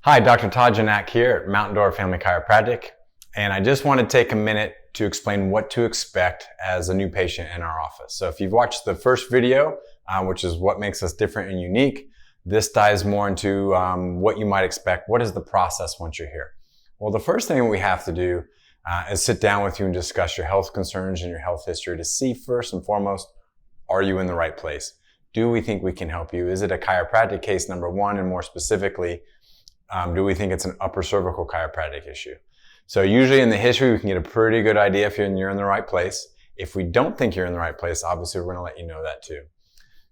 Hi, Dr. Todd Gignac here at Mt. Dora Family Chiropractic, and I just want to take a minute to explain what to expect as a new patient in our office. So if you've watched the first video, which is what makes us different and unique, this dives more into what you might expect. What is the process once you're here? Well, the first thing we have to do is sit down with you and discuss your health concerns and your health history to see first and foremost, are you in the right place? Do we think we can help you? Is it a chiropractic case, number one, and more specifically, do we think it's an upper cervical chiropractic issue? So usually in the history, we can get a pretty good idea if you're in the right place. If we don't think you're in the right place, obviously we're going to let you know that too.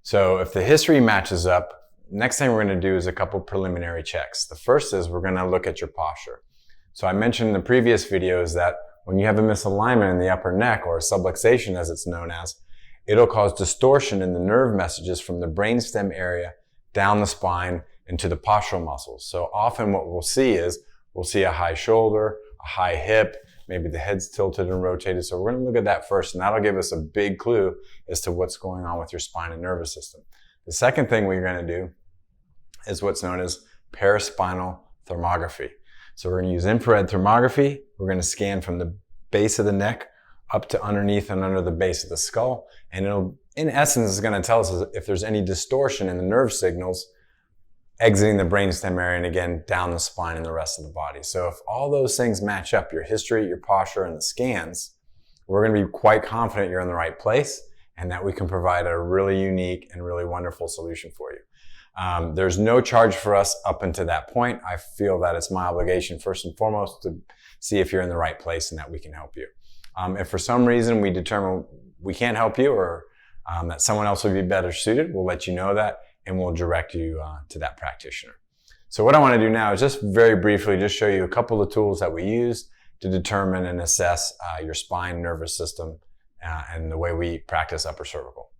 So if the history matches up, next thing we're going to do is a couple preliminary checks. The first is we're going to look at your posture. So I mentioned in the previous videos that when you have a misalignment in the upper neck, or a subluxation as it's known as, it'll cause distortion in the nerve messages from the brainstem area down the spine into the postural muscles. So often what we'll see is we'll see a high shoulder, a high hip, maybe the head's tilted and rotated. So we're going to look at that first, and that'll give us a big clue as to what's going on with your spine and nervous system. The second thing we're going to do is what's known as paraspinal thermography. So we're going to use infrared thermography. We're going to scan from the base of the neck up to underneath and under the base of the skull. And it'll, in essence, is going to tell us if there's any distortion in the nerve signals exiting the brainstem area and again down the spine and the rest of the body. So if all those things match up, your history, your posture, and the scans, we're going to be quite confident you're in the right place and that we can provide a really unique and really wonderful solution for you. There's no charge for us up until that point. I feel that it's my obligation first and foremost to see if you're in the right place and that we can help you. If for some reason we determine we can't help you or that someone else would be better suited, we'll let you know that and we'll direct you to that practitioner. So what I want to do now is just very briefly just show you a couple of tools that we use to determine and assess your spine, nervous system, and the way we practice upper cervical.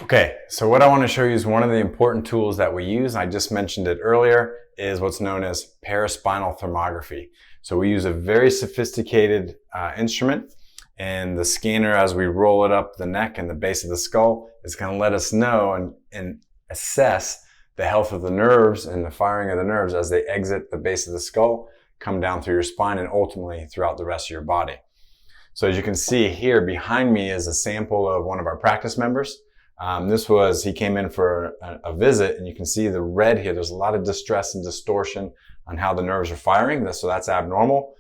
Okay, so what I want to show you is one of the important tools that we use. I just mentioned it earlier, is what's known as paraspinal thermography. So we use a very sophisticated instrument, and the scanner, as we roll it up the neck and the base of the skull, is going to let us know and assess the health of the nerves and the firing of the nerves as they exit the base of the skull, come down through your spine, and ultimately throughout the rest of your body. So as you can see here behind me is a sample of one of our practice members. He came in for a visit, and you can see the red here. There's a lot of distress and distortion on how the nerves are firing, so that's abnormal.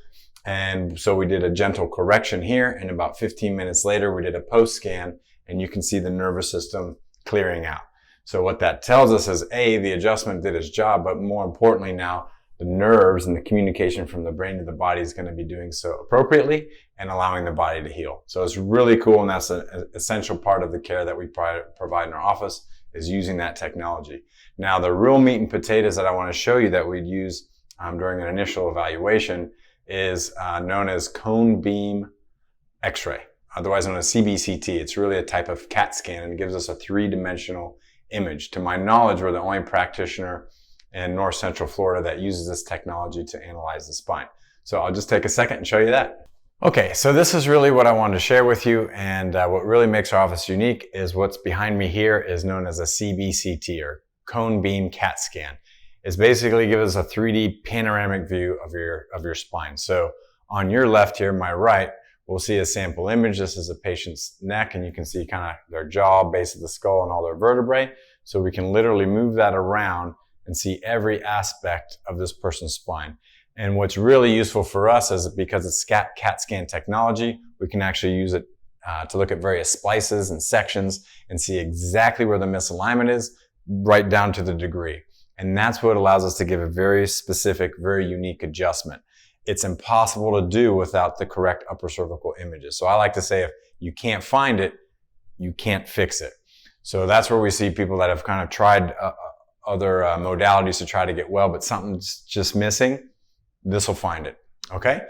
And so we did a gentle correction here, and about 15 minutes later, we did a post scan, and you can see the nervous system clearing out. So what that tells us is A, the adjustment did its job, but more importantly now, the nerves and the communication from the brain to the body is going to be doing so appropriately and allowing the body to heal. So it's really cool, and that's an essential part of the care that we provide in our office, is using that technology. Now, the real meat and potatoes that I want to show you that we'd use during an initial evaluation is known as cone beam X-ray, otherwise known as CBCT. It's really a type of CAT scan, and it gives us a three-dimensional image. To my knowledge, we're the only practitioner in North Central Florida that uses this technology to analyze the spine. So I'll just take a second and show you that. Okay, so this is really what I wanted to share with you, and what really makes our office unique is what's behind me here is known as a CBCT, or cone beam CAT scan. It's basically gives us a 3D panoramic view of your spine. So on your left here, my right, we'll see a sample image. This is a patient's neck, and you can see kind of their jaw, base of the skull, and all their vertebrae. So we can literally move that around and see every aspect of this person's spine. And what's really useful for us is because it's CAT scan technology, we can actually use it to look at various splices and sections and see exactly where the misalignment is, right down to the degree. And that's what allows us to give a very specific, very unique adjustment. It's impossible to do without the correct upper cervical images. So I like to say, if you can't find it, you can't fix it. So that's where we see people that have kind of tried other modalities to try to get well, but something's just missing. This will find it. Okay?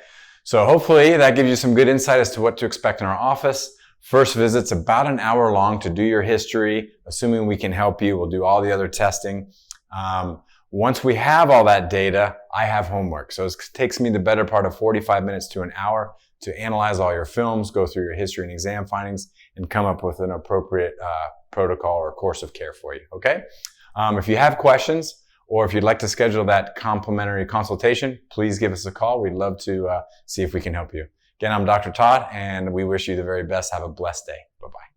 So hopefully that gives you some good insight as to what to expect in our office. First visit's about an hour long to do your history. Assuming we can help you, we'll do all the other testing. Once we have all that data, I have homework. So it takes me the better part of 45 minutes to an hour to analyze all your films, go through your history and exam findings, and come up with an appropriate protocol or course of care for you. Okay? If you have questions, Or if you'd like to schedule that complimentary consultation, please give us a call. We'd love to see if we can help you. Again, I'm Dr. Todd, and we wish you the very best. Have a blessed day. Bye-bye.